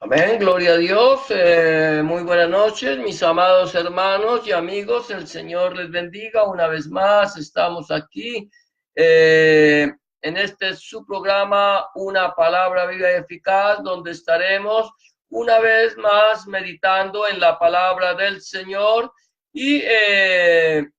Amén, gloria a Dios. Muy buenas noches, mis amados hermanos y amigos. El Señor les bendiga. Una vez más, estamos aquí en este su programa, Una Palabra Viva y Eficaz, donde estaremos una vez más meditando en la palabra del Señor y de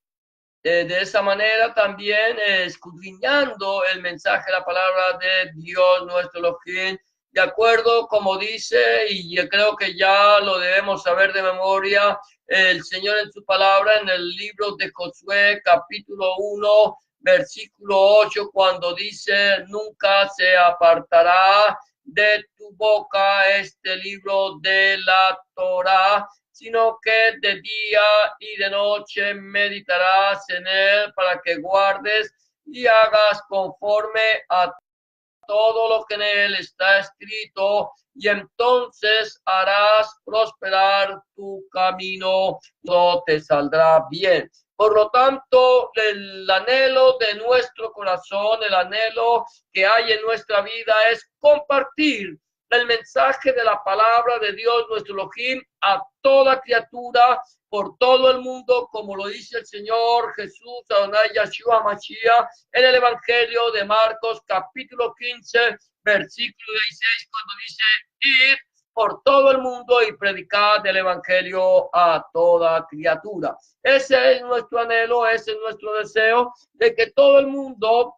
esa manera también escudriñando el mensaje, la palabra de Dios, nuestro Elohim, de acuerdo como dice, y yo creo que ya lo debemos saber de memoria, el Señor en su palabra en el libro de Josué, capítulo 1, versículo 8, cuando dice, nunca se apartará de tu boca este libro de la Torá, sino que de día y de noche meditarás en él para que guardes y hagas conforme a todo lo que en él está escrito, y entonces harás prosperar tu camino, todo te saldrá bien. Por lo tanto, el anhelo de nuestro corazón, el anhelo que hay en nuestra vida es compartir el mensaje de la palabra de Dios, nuestro Elohim, a toda criatura, por todo el mundo, como lo dice el Señor Jesús, Adonai Yahshua Mashiach, en el Evangelio de Marcos, capítulo 15, versículo 16, cuando dice, id por todo el mundo y predicad el Evangelio a toda criatura. Ese es nuestro anhelo, ese es nuestro deseo, de que todo el mundo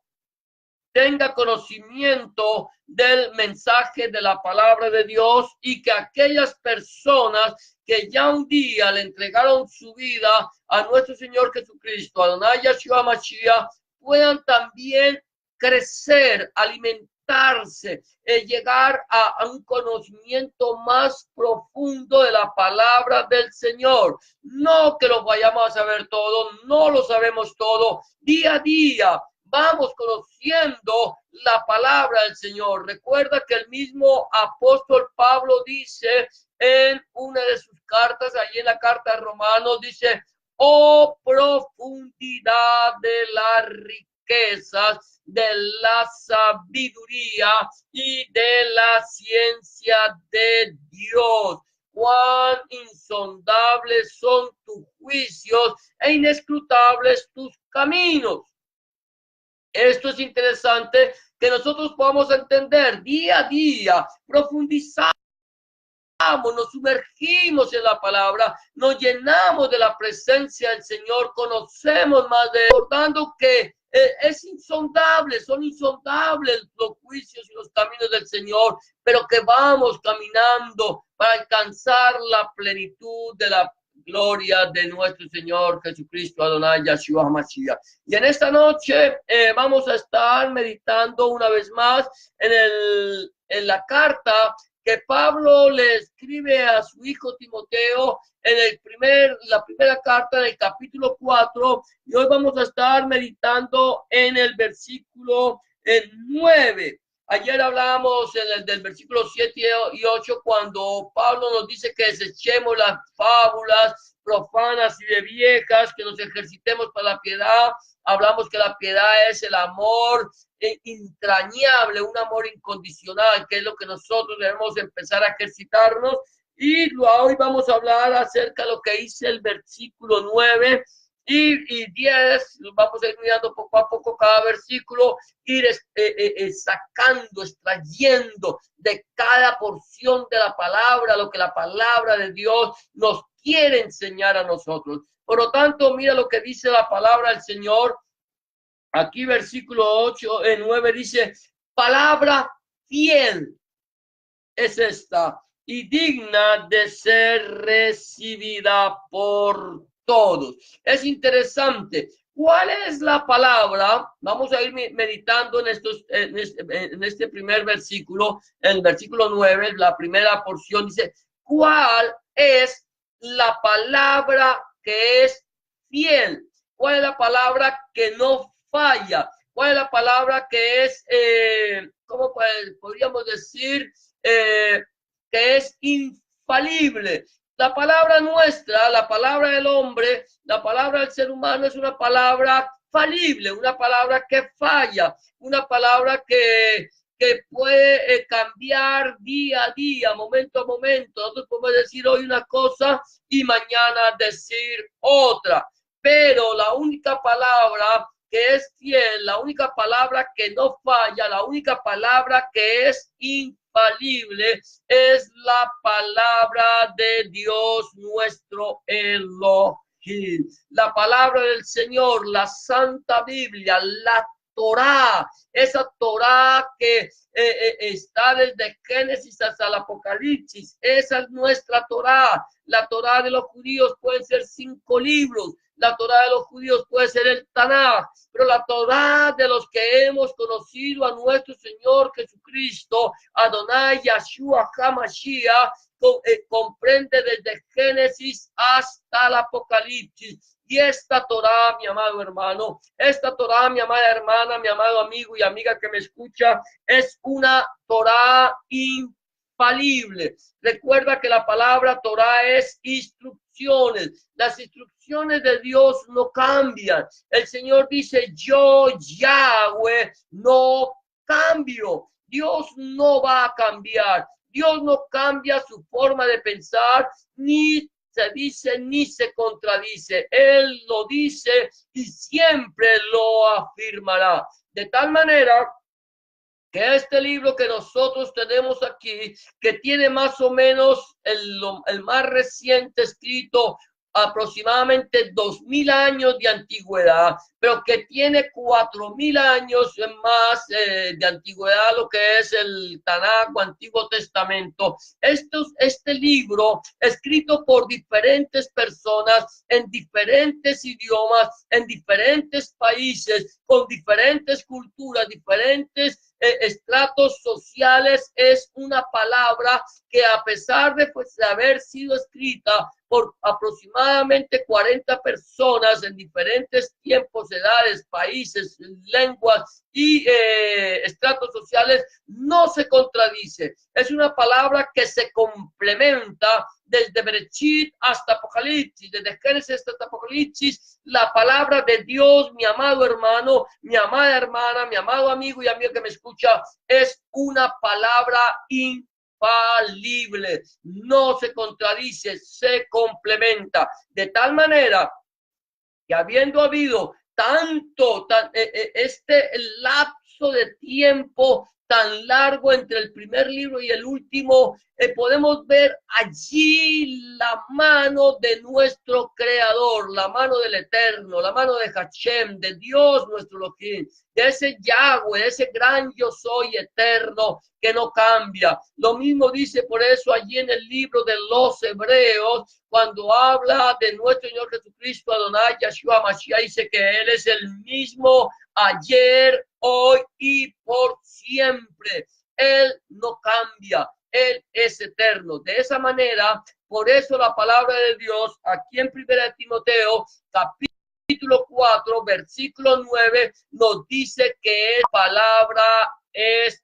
tenga conocimiento del mensaje de la palabra de Dios, y que aquellas personas que ya un día le entregaron su vida a nuestro Señor Jesucristo, a Adonai Yahshua Mashiach, puedan también crecer, alimentarse, llegar a un conocimiento más profundo de la palabra del Señor. No que lo vayamos a saber todo, no lo sabemos todo, día a día vamos conociendo la palabra del Señor. Recuerda que el mismo apóstol Pablo dice en una de sus cartas, allí en la carta de Romanos, dice, oh profundidad de las riquezas, de la sabiduría y de la ciencia de Dios. Cuán insondables son tus juicios e inescrutables tus caminos. Esto es interesante, que nosotros podamos entender día a día, profundizamos, nos sumergimos en la palabra, nos llenamos de la presencia del Señor, conocemos más de él, recordando que es insondable, son insondables los juicios y los caminos del Señor, pero que vamos caminando para alcanzar la plenitud de la gloria de nuestro Señor Jesucristo, Adonai Yahshua HaMashiach. Y en esta noche vamos a estar meditando una vez más en la carta que Pablo le escribe a su hijo Timoteo en la primera carta del capítulo 4, y hoy vamos a estar meditando en el versículo 9. Ayer hablamos del versículo 7 y 8, cuando Pablo nos dice que desechemos las fábulas profanas y de viejas, que nos ejercitemos para la piedad. Hablamos que la piedad es el amor entrañable, un amor incondicional, que es lo que nosotros debemos empezar a ejercitarnos. Y hoy vamos a hablar acerca de lo que dice el versículo 9 y 10. Vamos a ir mirando poco a poco cada versículo, ir sacando, extrayendo de cada porción de la palabra lo que la palabra de Dios nos quiere enseñar a nosotros. Por lo tanto, mira lo que dice la palabra del Señor. Aquí versículo 8, 9 dice, palabra fiel es esta y digna de ser recibida por todos. Es interesante. ¿Cuál es la palabra? Vamos a ir meditando en este primer versículo, el versículo 9, la primera porción dice, ¿cuál es la palabra que es fiel? ¿Cuál es la palabra que no falla? ¿Cuál es la palabra que es, cómo podríamos decir, que es infalible? La palabra nuestra, la palabra del hombre, la palabra del ser humano es una palabra falible, una palabra que falla, una palabra que puede cambiar día a día, momento a momento. Nosotros podemos decir hoy una cosa y mañana decir otra, pero la única palabra que es fiel, la única palabra que no falla, la única palabra que es infalible es la palabra de Dios nuestro Elohim. La palabra del Señor, la Santa Biblia, la Torá, esa Torá que está desde Génesis hasta el Apocalipsis, esa es nuestra Torá. La Torá de los judíos puede ser 5 libros, la Torá de los judíos puede ser el Tanaj, pero la Torá de los que hemos conocido a nuestro Señor Jesucristo, Adonai Yahshua HaMashiach, comprende desde Génesis hasta el Apocalipsis. Y esta Torá, mi amado hermano, esta Torá, mi amada hermana, mi amado amigo y amiga que me escucha, es una Torá infalible. Recuerda que la palabra Torá es instrucciones. Las instrucciones de Dios no cambian. El Señor dice, yo, Yahweh, no cambio. Dios no va a cambiar. Dios no cambia su forma de pensar, ni se dice ni se contradice. Él lo dice y siempre lo afirmará. De tal manera que este libro que nosotros tenemos aquí, que tiene más o menos el más reciente escrito, aproximadamente 2000 años de antigüedad, pero que tiene 4000 años más de antigüedad, lo que es el Tanaj o Antiguo Testamento. Este libro, escrito por diferentes personas en diferentes idiomas, en diferentes países, con diferentes culturas, diferentes estratos sociales, es una palabra que, a pesar de haber sido escrita por aproximadamente 40 personas en diferentes tiempos, edades, países, lenguas y estratos sociales, no se contradice. Es una palabra que se complementa desde Bereshit hasta Apocalipsis, desde Génesis hasta Apocalipsis. La palabra de Dios, mi amado hermano, mi amada hermana, mi amado amigo y amigo que me escucha, es una palabra infalible, no se contradice, se complementa, de tal manera que, habiendo habido este lapso de tiempo tan largo entre el primer libro y el último, podemos ver allí la mano de nuestro Creador, la mano del Eterno, la mano de Hashem, de Dios nuestro Elohim, de ese Yahweh, de ese gran yo soy eterno que no cambia. Lo mismo dice por eso allí en el libro de los Hebreos, cuando habla de nuestro Señor Jesucristo, Adonai Yahshua Mashiach, dice que Él es el mismo ayer, hoy y por siempre. Él no cambia, Él es eterno. De esa manera, por eso la palabra de Dios, aquí en 1 Timoteo, capítulo 4, versículo 9, nos dice que la palabra es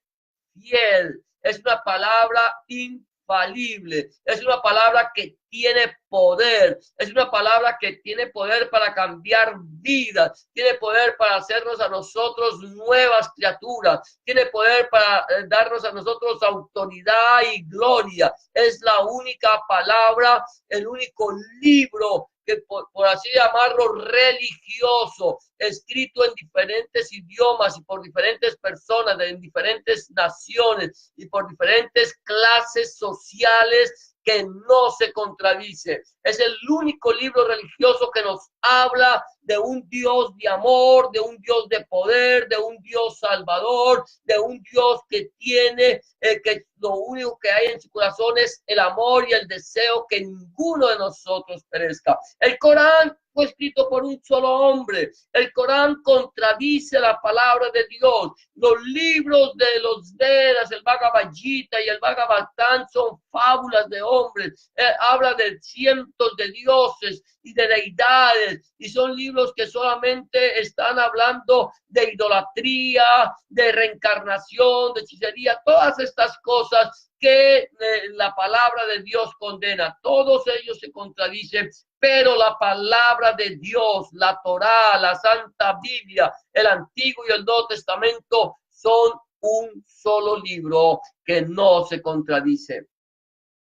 fiel, es una palabra infalible, es una palabra que tiene poder, es una palabra que tiene poder para cambiar vidas, tiene poder para hacernos a nosotros nuevas criaturas, tiene poder para darnos a nosotros autoridad y gloria. Es la única palabra, el único libro que por así llamarlo religioso, escrito en diferentes idiomas y por diferentes personas, en diferentes naciones y por diferentes clases sociales, que no se contradice. Es el único libro religioso que nos habla de un Dios de amor, de un Dios de poder, de un Dios salvador, de un Dios que tiene, que lo único que hay en su corazón es el amor y el deseo que ninguno de nosotros perezca. El Corán fue escrito por un solo hombre. El Corán contradice la palabra de Dios. Los libros de los Vedas, el Bhagavad Gita y el Bhagavatam, son fábulas de hombres. Habla de cientos de dioses y de deidades, y son libros que solamente están hablando de idolatría, de reencarnación, de hechicería, todas estas cosas que la palabra de Dios condena. Todos ellos se contradicen, pero la palabra de Dios, la Torá, la Santa Biblia, el Antiguo y el Nuevo Testamento son un solo libro que no se contradice,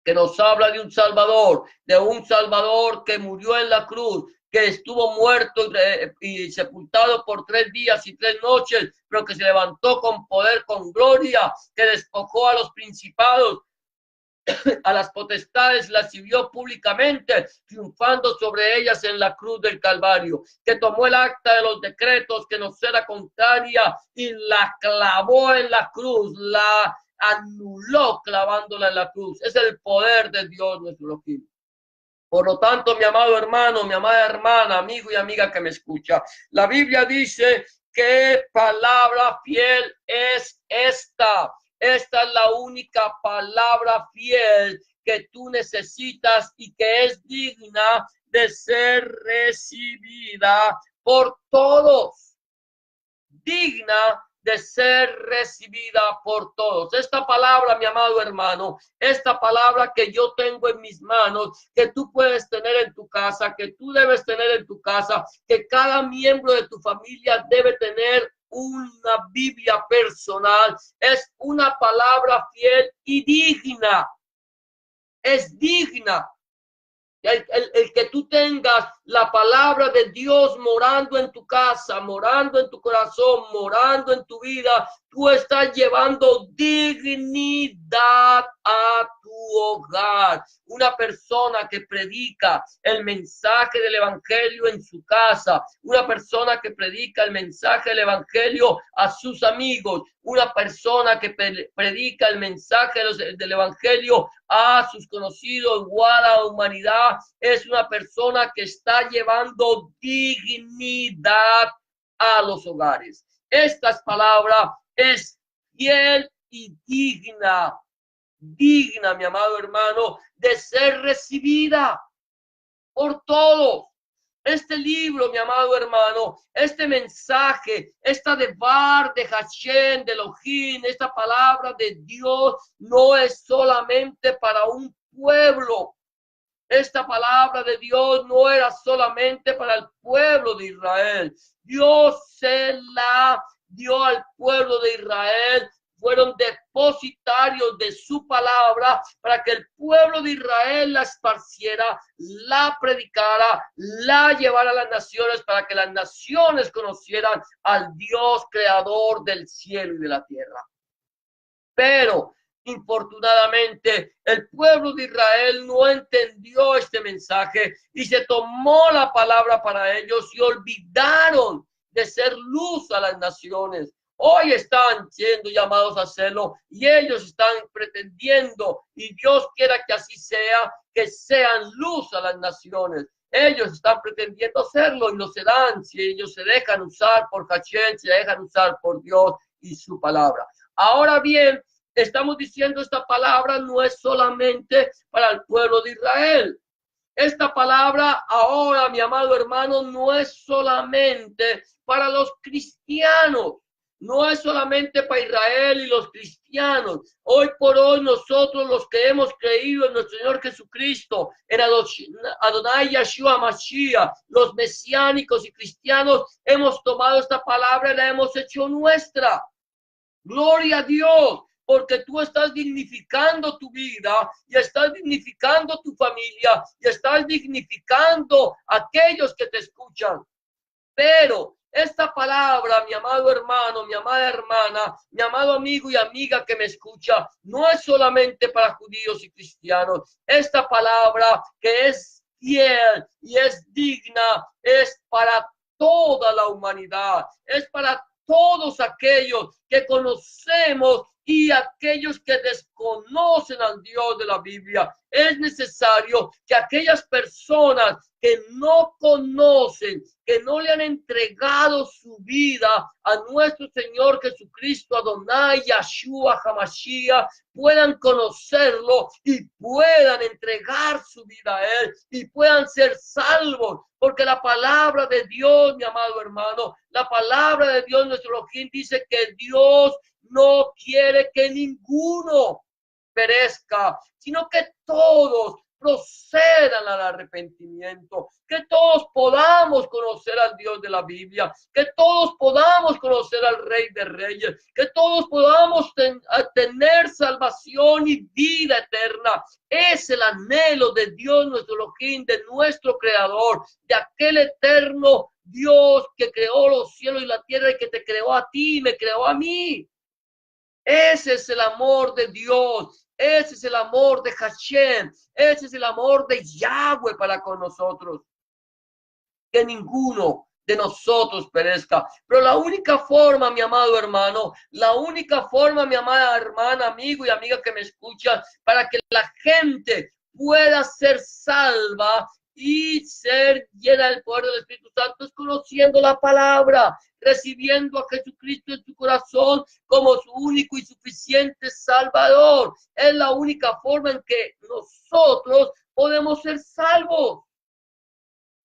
que nos habla de un Salvador que murió en la cruz, que estuvo muerto y sepultado por 3 días y 3 noches, pero que se levantó con poder, con gloria, que despojó a los principados, a las potestades, las exhibió públicamente, triunfando sobre ellas en la cruz del Calvario, que tomó el acta de los decretos que nos era contraria y la clavó en la cruz, la anuló clavándola en la cruz. Es el poder de Dios nuestro Elohim. Por lo tanto, mi amado hermano, mi amada hermana, amigo y amiga que me escucha, la Biblia dice que palabra fiel es esta. Esta es la única palabra fiel que tú necesitas y que es digna de ser recibida por todos. Digna de ser recibida por todos. Esta palabra, mi amado hermano, esta palabra que yo tengo en mis manos, que tú puedes tener en tu casa, que tú debes tener en tu casa, que cada miembro de tu familia debe tener una Biblia personal, es una palabra fiel y digna. Es digna. El que tú tengas la palabra de Dios morando en tu casa, morando en tu corazón, morando en tu vida, tú estás llevando dignidad a tu hogar. Una persona que predica el mensaje del evangelio en su casa, una persona que predica el mensaje del evangelio a sus amigos, una persona que predica el mensaje del evangelio a sus conocidos, igual a la humanidad, es una persona que está llevando dignidad a los hogares. Esta palabra es fiel y digna, mi amado hermano, de ser recibida por todos. Este libro, mi amado hermano, este mensaje, esta devar de Hashem, de Elohim, esta palabra de Dios no es solamente para un pueblo. Esta palabra de Dios no era solamente para el pueblo de Israel. Dios se la dio al pueblo de Israel. Fueron depositarios de su palabra para que el pueblo de Israel la esparciera, la predicara, la llevara a las naciones, para que las naciones conocieran al Dios creador del cielo y de la tierra. Pero infortunadamente, el pueblo de Israel no entendió este mensaje y se tomó la palabra para ellos y olvidaron de ser luz a las naciones. Hoy están siendo llamados a hacerlo y ellos están pretendiendo, y Dios quiera que así sea, que sean luz a las naciones. Ellos están pretendiendo hacerlo y lo serán si ellos se dejan usar por Hashem, se dejan usar por Dios y su palabra. Ahora bien, estamos diciendo esta palabra no es solamente para el pueblo de Israel. Esta palabra ahora, mi amado hermano, no es solamente para los cristianos. No es solamente para Israel y los cristianos. Hoy por hoy nosotros, los que hemos creído en nuestro Señor Jesucristo, en Adonai Yeshua Mashiach, los mesiánicos y cristianos, hemos tomado esta palabra y la hemos hecho nuestra. Gloria a Dios, porque tú estás dignificando tu vida y estás dignificando tu familia y estás dignificando a aquellos que te escuchan. Pero esta palabra, mi amado hermano, mi amada hermana, mi amado amigo y amiga que me escucha, no es solamente para judíos y cristianos. Esta palabra que es fiel y es digna es para toda la humanidad, es para todos aquellos que conocemos y aquellos que desconocen al Dios de la Biblia. Es necesario que aquellas personas que no conocen, que no le han entregado su vida a nuestro Señor Jesucristo, Adonai Yeshua HaMashiach, puedan conocerlo y puedan entregar su vida a Él y puedan ser salvos. Porque la palabra de Dios, mi amado hermano, la palabra de Dios, nuestro Elohim, dice que Dios no quiere que ninguno perezca, sino que todos procedan al arrepentimiento, que todos podamos conocer al Dios de la Biblia, que todos podamos conocer al Rey de Reyes, que todos podamos tener salvación y vida eterna. Es el anhelo de Dios, nuestro Elohim, de nuestro Creador, de aquel eterno Dios que creó los cielos y la tierra y que te creó a ti y me creó a mí. Ese es el amor de Dios. Ese es el amor de Hashem. Ese es el amor de Yahweh para con nosotros. Que ninguno de nosotros perezca. Pero la única forma, mi amado hermano, la única forma, mi amada hermana, amigo y amiga que me escucha, para que la gente pueda ser salva y ser llena del poder del Espíritu Santo es conociendo la palabra, recibiendo a Jesucristo en tu corazón como su único y suficiente Salvador. Es la única forma en que nosotros podemos ser salvos.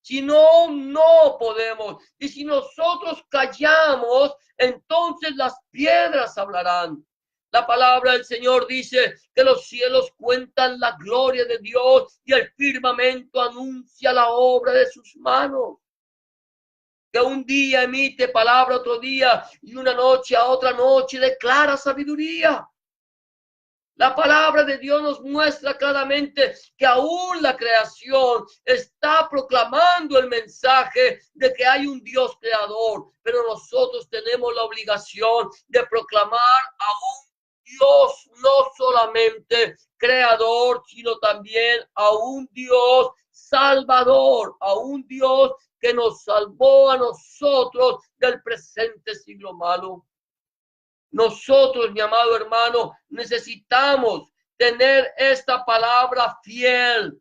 Si no, no podemos. Y si nosotros callamos, entonces las piedras hablarán. La palabra del Señor dice que los cielos cuentan la gloria de Dios y el firmamento anuncia la obra de sus manos. Que un día emite palabra otro día y una noche a otra noche declara sabiduría. La palabra de Dios nos muestra claramente que aún la creación está proclamando el mensaje de que hay un Dios creador, pero nosotros tenemos la obligación de proclamar a un Dios no solamente creador, sino también a un Dios salvador, a un Dios que nos salvó a nosotros del presente siglo malo. Nosotros, mi amado hermano, necesitamos tener esta palabra fiel.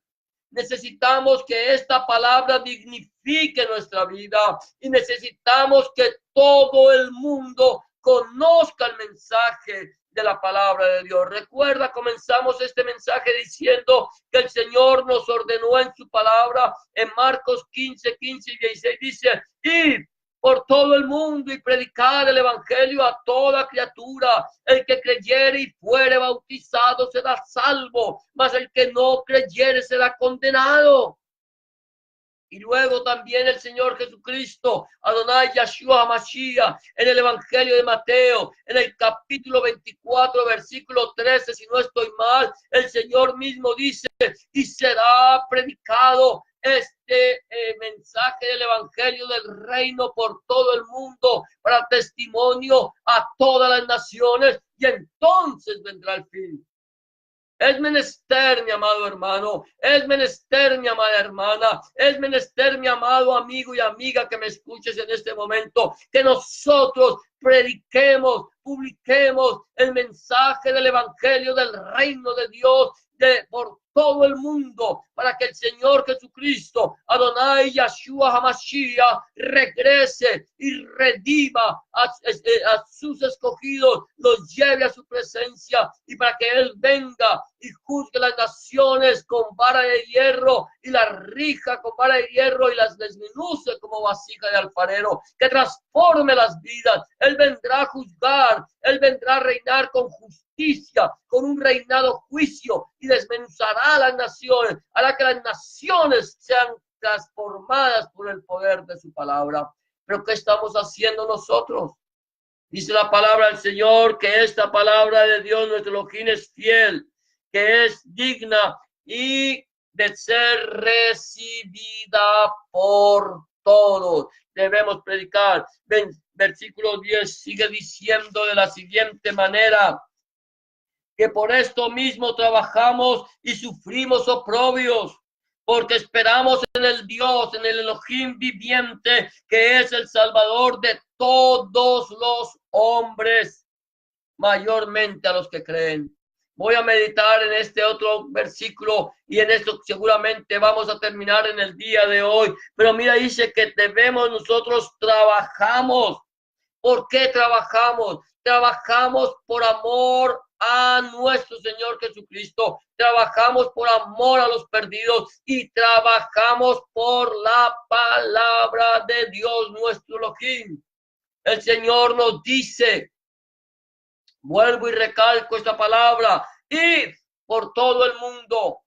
Necesitamos que esta palabra dignifique nuestra vida y necesitamos que todo el mundo conozca el mensaje de la palabra de Dios. Recuerda, comenzamos este mensaje diciendo que el Señor nos ordenó en su palabra en Marcos 15, 15 y 16. Dice, id por todo el mundo y predicar el evangelio a toda criatura. El que creyere y fuere bautizado será salvo, mas el que no creyere será condenado. Y luego también el Señor Jesucristo, Adonai Yahshua Mashiach, en el Evangelio de Mateo, en el capítulo 24, versículo 13, si no estoy mal, el Señor mismo dice, y será predicado este mensaje del Evangelio del Reino por todo el mundo para testimonio a todas las naciones, y entonces vendrá el fin. Es menester, mi amado hermano, es menester, mi amada hermana, es menester, mi amado amigo y amiga que me escuches en este momento, que nosotros prediquemos, publiquemos el mensaje del Evangelio del Reino de Dios por todo el mundo, para que el Señor Jesucristo, Adonai Yahshua HaMashiach, regrese y redima a sus escogidos, los lleve a su presencia y para que Él venga y juzgue las naciones con vara de hierro y las rija con vara de hierro y las desmenuce como vasija de alfarero, que transforme las vidas. Él vendrá a juzgar, Él vendrá a reinar con justicia, con un reinado juicio y desmenuzará a las naciones, hará que las naciones sean transformadas por el poder de su palabra. Pero ¿qué estamos haciendo nosotros? Dice la palabra del Señor que esta palabra de Dios, nuestro Elohim, es fiel, que es digna y de ser recibida por todos. Debemos predicar. Versículo 10 sigue diciendo de la siguiente manera, que por esto mismo trabajamos y sufrimos oprobios, porque esperamos en el Dios, en el Elohim viviente, que es el Salvador de todos los hombres, mayormente a los que creen. Voy a meditar en este otro versículo y en esto seguramente vamos a terminar en el día de hoy. Pero mira, dice que nosotros trabajamos. ¿Por qué trabajamos? Trabajamos por amor a nuestro Señor Jesucristo. Trabajamos por amor a los perdidos y trabajamos por la palabra de Dios, nuestro Elohim. El Señor nos dice, vuelvo y recalco esta palabra, id por todo el mundo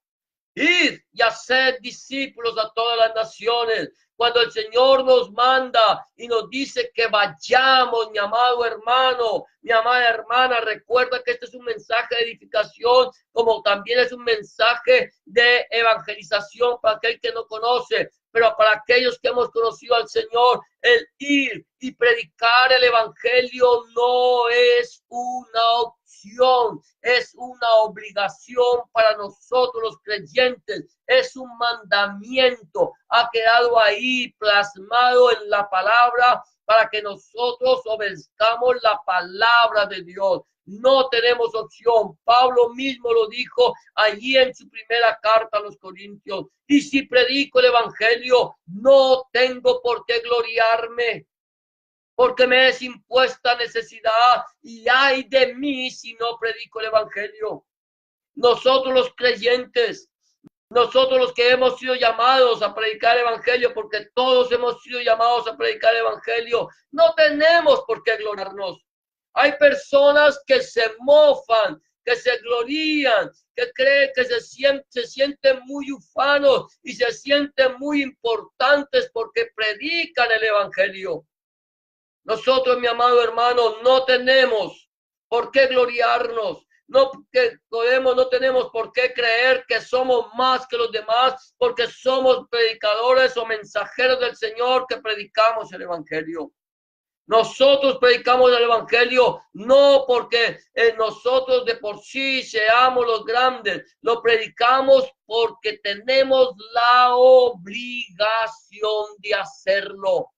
id y haced discípulos a todas las naciones. Cuando el Señor nos manda y nos dice que vayamos, mi amado hermano, mi amada hermana, recuerda que este es un mensaje de edificación, como también es un mensaje de evangelización para aquel que no conoce. Pero para aquellos que hemos conocido al Señor, el ir y predicar el evangelio no es una opción, es una obligación para nosotros los creyentes, es un mandamiento, ha quedado ahí plasmado en la palabra para que nosotros obedezcamos la palabra de Dios. No tenemos opción. Pablo mismo lo dijo allí en su primera carta a los Corintios. Y si predico el evangelio, no tengo por qué gloriarme, porque me es impuesta necesidad y ay de mí si no predico el evangelio. Nosotros los creyentes, nosotros los que hemos sido llamados a predicar el evangelio, porque todos hemos sido llamados a predicar el evangelio, no tenemos por qué gloriarnos. Hay personas que se mofan, que se glorían, que creen que se sienten muy ufanos y se sienten muy importantes porque predican el evangelio. Nosotros, mi amado hermano, no tenemos por qué gloriarnos. No tenemos por qué creer que somos más que los demás porque somos predicadores o mensajeros del Señor que predicamos el evangelio. Nosotros predicamos el evangelio no porque nosotros de por sí seamos los grandes, lo predicamos porque tenemos la obligación de hacerlo.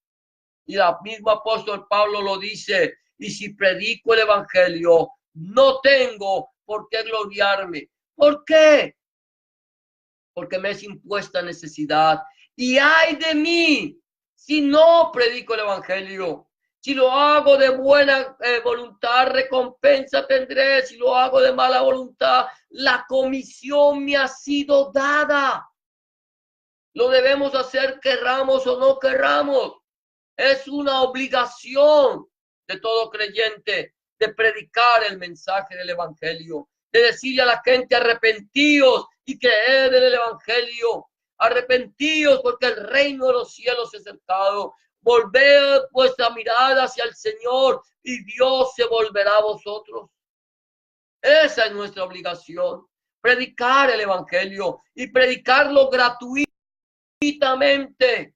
Y el mismo apóstol Pablo lo dice, y si predico el evangelio, no tengo por qué gloriarme. ¿Por qué? Porque me es impuesta necesidad. Y ay de mí si no predico el evangelio. Si lo hago de buena voluntad, recompensa tendré. Si lo hago de mala voluntad, la comisión me ha sido dada. Lo debemos hacer, querramos o no querramos. Es una obligación de todo creyente de predicar el mensaje del evangelio, de decirle a la gente arrepentíos y creed en el evangelio. Arrepentíos porque el reino de los cielos es cercano. Volved vuestra mirada hacia el Señor y Dios se volverá a vosotros. Esa es nuestra obligación, predicar el evangelio y predicarlo gratuitamente.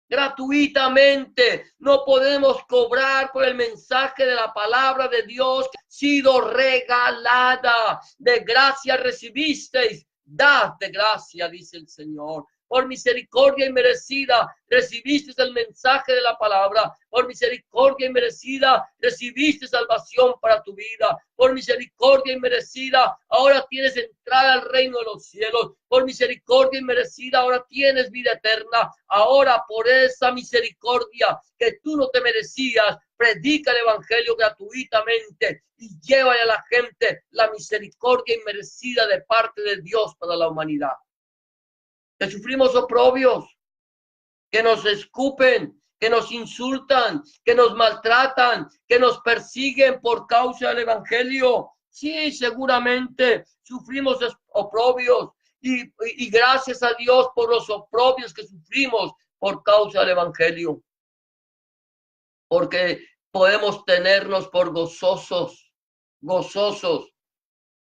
Gratuitamente. No podemos cobrar por el mensaje de la palabra de Dios que ha sido regalada. De gracia recibisteis, dad de gracia, dice el Señor. Por misericordia inmerecida recibiste el mensaje de la palabra. Por misericordia inmerecida recibiste salvación para tu vida. Por misericordia inmerecida ahora tienes entrada al reino de los cielos. Por misericordia inmerecida ahora tienes vida eterna. Ahora por esa misericordia que tú no te merecías, predica el evangelio gratuitamente y llévale a la gente la misericordia inmerecida de parte de Dios para la humanidad. Que sufrimos oprobios, que nos escupen, que nos insultan, que nos maltratan, que nos persiguen por causa del evangelio. Sí, seguramente sufrimos oprobios y gracias a Dios por los oprobios que sufrimos por causa del evangelio. Porque podemos tenernos por gozosos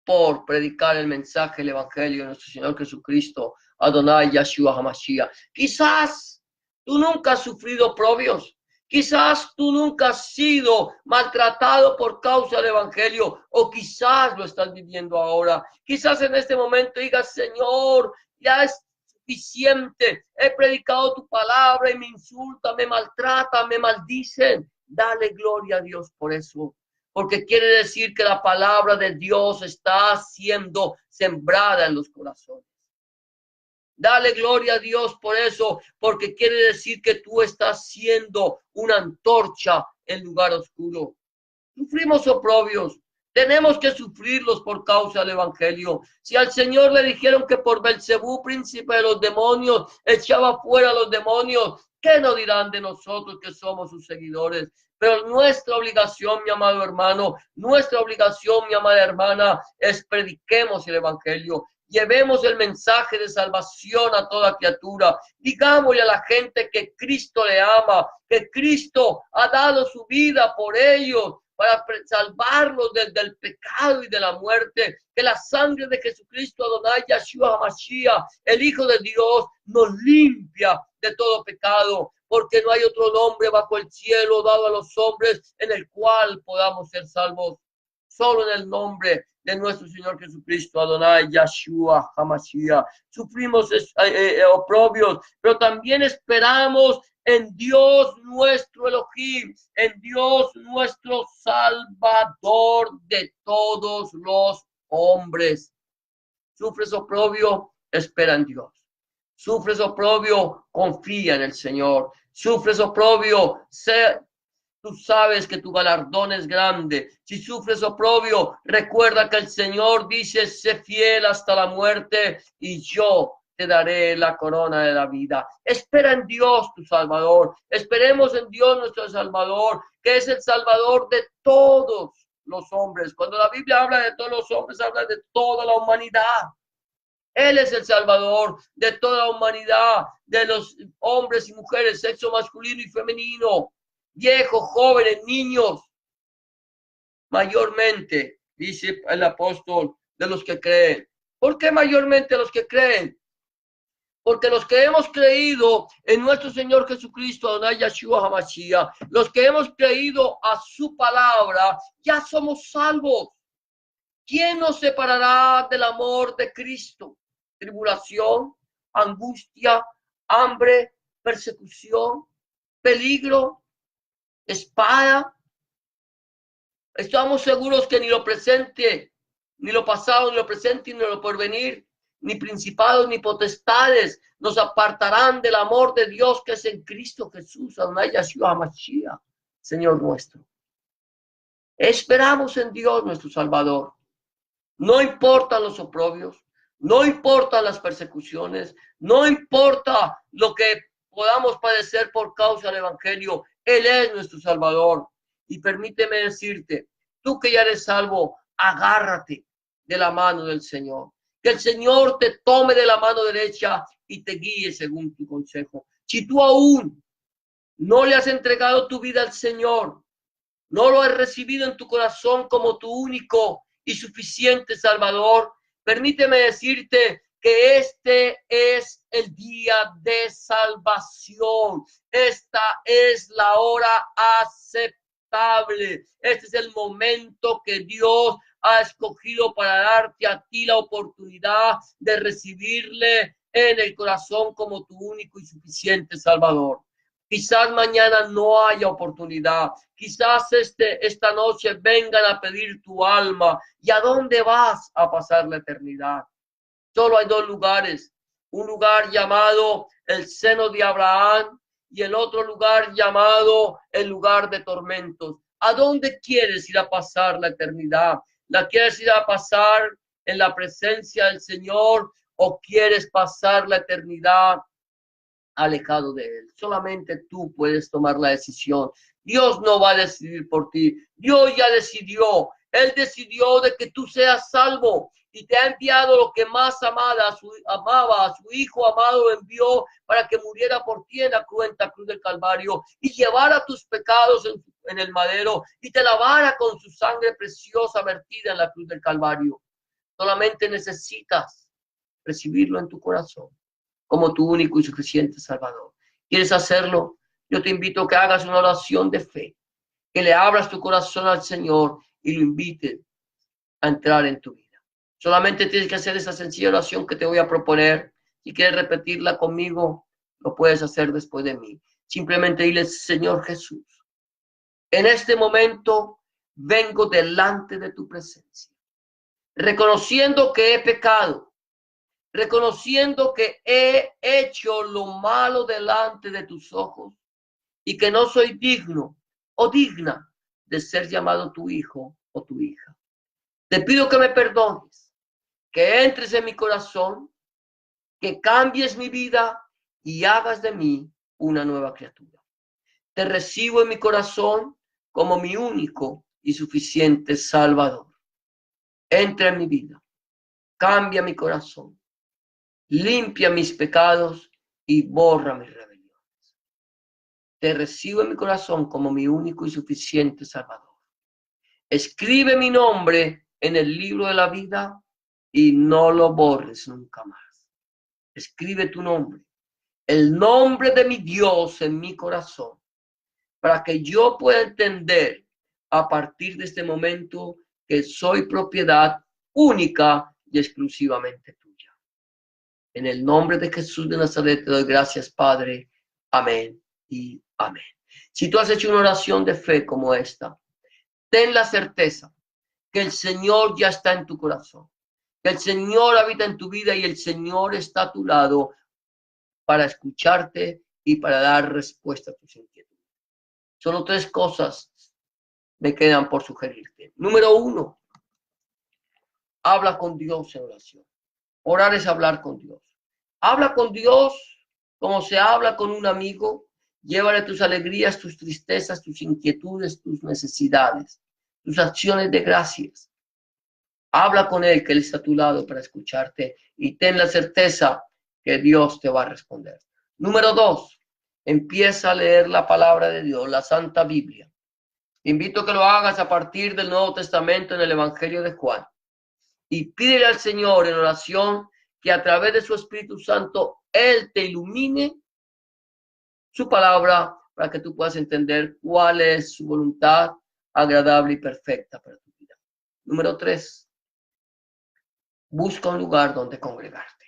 por predicar el mensaje, el evangelio de nuestro Señor Jesucristo, Adonai Yahshua HaMashiach. Quizás tú nunca has sufrido oprobios, quizás tú nunca has sido maltratado por causa del evangelio, o quizás lo estás viviendo ahora. Quizás en este momento digas, Señor, ya es suficiente, he predicado tu palabra y me insultan, me maltratan, me maldicen. Dale gloria a Dios por eso. Porque quiere decir que la palabra de Dios está siendo sembrada en los corazones. Dale gloria a Dios por eso, porque quiere decir que tú estás siendo una antorcha en lugar oscuro. Sufrimos oprobios, tenemos que sufrirlos por causa del evangelio. Si al Señor le dijeron que por Belcebú, príncipe de los demonios, echaba fuera a los demonios, ¿qué nos dirán de nosotros que somos sus seguidores? Pero nuestra obligación, mi amado hermano, nuestra obligación, mi amada hermana, es prediquemos el evangelio. Llevemos el mensaje de salvación a toda criatura. Digámosle a la gente que Cristo le ama, que Cristo ha dado su vida por ellos para salvarlos del pecado y de la muerte. Que la sangre de Jesucristo, Adonai Yeshua HaMashiach, el Hijo de Dios, nos limpia de todo pecado, porque no hay otro nombre bajo el cielo dado a los hombres en el cual podamos ser salvos. Solo en el nombre de nuestro Señor Jesucristo, Adonai Yeshua HaMashiach. Sufrimos oprobios, pero también esperamos en Dios nuestro Elohim, en Dios nuestro Salvador de todos los hombres. Sufres oprobio, espera en Dios. Sufres oprobio, confía en el Señor. Sufres oprobio, tú sabes que tu galardón es grande. Si sufres oprobio, recuerda que el Señor dice, sé fiel hasta la muerte y yo te daré la corona de la vida. Espera en Dios tu Salvador. Esperemos en Dios nuestro Salvador, que es el Salvador de todos los hombres. Cuando la Biblia habla de todos los hombres, habla de toda la humanidad. Él es el Salvador de toda la humanidad, de los hombres y mujeres, sexo masculino y femenino, viejos, jóvenes, niños, mayormente, dice el apóstol, de los que creen. ¿Por qué mayormente los que creen? Porque los que hemos creído en nuestro Señor Jesucristo, Adonai Yeshua HaMashiach, los que hemos creído a su palabra, ya somos salvos. ¿Quién nos separará del amor de Cristo? Tribulación, angustia, hambre, persecución, peligro, espada. Estamos seguros que ni lo presente, ni lo pasado, ni lo presente, ni lo porvenir, ni principados, ni potestades nos apartarán del amor de Dios que es en Cristo Jesús, Adonai Yeshua HaMashiach, Señor nuestro. Esperamos en Dios nuestro Salvador. No importan los oprobios, no importan las persecuciones, no importa lo que podamos padecer por causa del Evangelio. Él es nuestro Salvador. Y permíteme decirte, tú que ya eres salvo, agárrate de la mano del Señor. Que el Señor te tome de la mano derecha y te guíe según tu consejo. Si tú aún no le has entregado tu vida al Señor, no lo has recibido en tu corazón como tu único y suficiente Salvador, permíteme decirte que este es el día de salvación. Esta es la hora aceptable. Este es el momento que Dios ha escogido para darte a ti la oportunidad de recibirle en el corazón como tu único y suficiente Salvador. Quizás mañana no haya oportunidad. Quizás esta noche vengan a pedir tu alma. ¿Y a dónde vas a pasar la eternidad? Solo hay dos lugares. Un lugar llamado el seno de Abraham y el otro lugar llamado el lugar de tormentos. ¿A dónde quieres ir a pasar la eternidad? ¿La quieres ir a pasar en la presencia del Señor o quieres pasar la eternidad alejado de Él? Solamente tú puedes tomar la decisión. Dios no va a decidir por ti. Dios ya decidió. Él decidió de que tú seas salvo y te ha enviado lo que más amaba, a su Hijo amado lo envió para que muriera por ti en la cruenta cruz del Calvario y llevara tus pecados en el madero y te lavara con su sangre preciosa vertida en la cruz del Calvario. Solamente necesitas recibirlo en tu corazón como tu único y suficiente Salvador. ¿Quieres hacerlo? Yo te invito a que hagas una oración de fe, que le abras tu corazón al Señor y lo invites a entrar en tu vida. Solamente tienes que hacer esa sencilla oración que te voy a proponer. Si quieres repetirla conmigo, lo puedes hacer después de mí. Simplemente dile, Señor Jesús, en este momento vengo delante de tu presencia, reconociendo que he pecado, reconociendo que he hecho lo malo delante de tus ojos y que no soy digno o digna de ser llamado tu hijo o tu hija. Te pido que me perdones, que entres en mi corazón, que cambies mi vida y hagas de mí una nueva criatura. Te recibo en mi corazón como mi único y suficiente Salvador. Entra en mi vida, cambia mi corazón, limpia mis pecados y borra mis rebeliones. Te recibo en mi corazón como mi único y suficiente Salvador. Escribe mi nombre en el libro de la vida y no lo borres nunca más. Escribe tu nombre, el nombre de mi Dios en mi corazón, para que yo pueda entender a partir de este momento que soy propiedad única y exclusivamente tuya. En el nombre de Jesús de Nazaret te doy gracias, Padre. Amén y amén. Si tú has hecho una oración de fe como esta, ten la certeza que el Señor ya está en tu corazón, que el Señor habita en tu vida y el Señor está a tu lado para escucharte y para dar respuesta a tus inquietudes. Solo 3 cosas me quedan por sugerirte. Número 1, habla con Dios en oración. Orar es hablar con Dios. Habla con Dios como se habla con un amigo. Llévale tus alegrías, tus tristezas, tus inquietudes, tus necesidades, tus acciones de gracias. Habla con Él, que Él está a tu lado para escucharte y ten la certeza que Dios te va a responder. Número 2, empieza a leer la palabra de Dios, la Santa Biblia. Te invito a que lo hagas a partir del Nuevo Testamento en el Evangelio de Juan. Y pídele al Señor en oración que a través de su Espíritu Santo Él te ilumine su palabra para que tú puedas entender cuál es su voluntad agradable y perfecta para tu vida. Número 3, busca un lugar donde congregarte.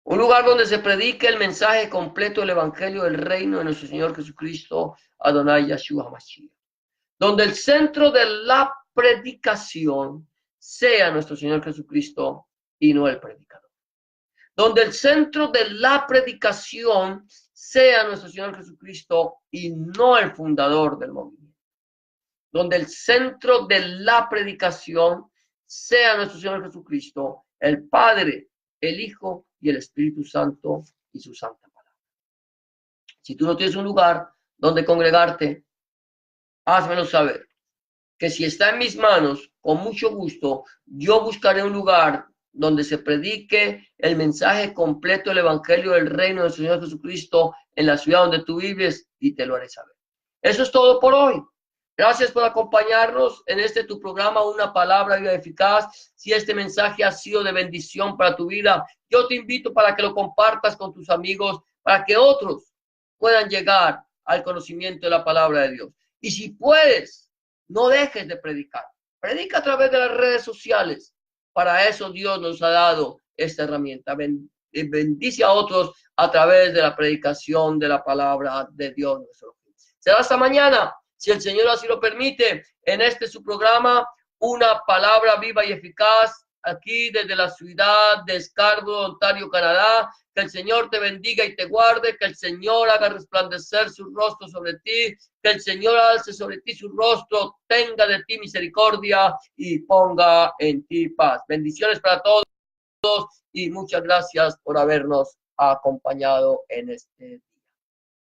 Un lugar donde se predique el mensaje completo del Evangelio del Reino de nuestro Señor Jesucristo, Adonai Yahshua Mashiach. Donde el centro de la predicación sea nuestro Señor Jesucristo y no el predicador. Donde el centro de la predicación sea nuestro Señor Jesucristo y no el fundador del movimiento. Donde el centro de la predicación sea nuestro Señor Jesucristo, el Padre, el Hijo y el Espíritu Santo y su santa palabra. Si tú no tienes un lugar donde congregarte, házmelo saber, que si está en mis manos, con mucho gusto, yo buscaré un lugar donde se predique el mensaje completo del Evangelio del Reino del Señor Jesucristo en la ciudad donde tú vives y te lo haré saber. Eso es todo por hoy. Gracias por acompañarnos en este tu programa, Una Palabra Viva Eficaz. Si este mensaje ha sido de bendición para tu vida, yo te invito para que lo compartas con tus amigos, para que otros puedan llegar al conocimiento de la palabra de Dios. Y si puedes, no dejes de predicar. Predica a través de las redes sociales. Para eso Dios nos ha dado esta herramienta. Bendice a otros a través de la predicación de la palabra de Dios. Será hasta mañana, si el Señor así lo permite, en este su programa, Una Palabra Viva y Eficaz, aquí desde la ciudad de Scarborough, Ontario, Canadá. Que el Señor te bendiga y te guarde, que el Señor haga resplandecer su rostro sobre ti, que el Señor alce sobre ti su rostro, tenga de ti misericordia y ponga en ti paz. Bendiciones para todos y muchas gracias por habernos acompañado en este día.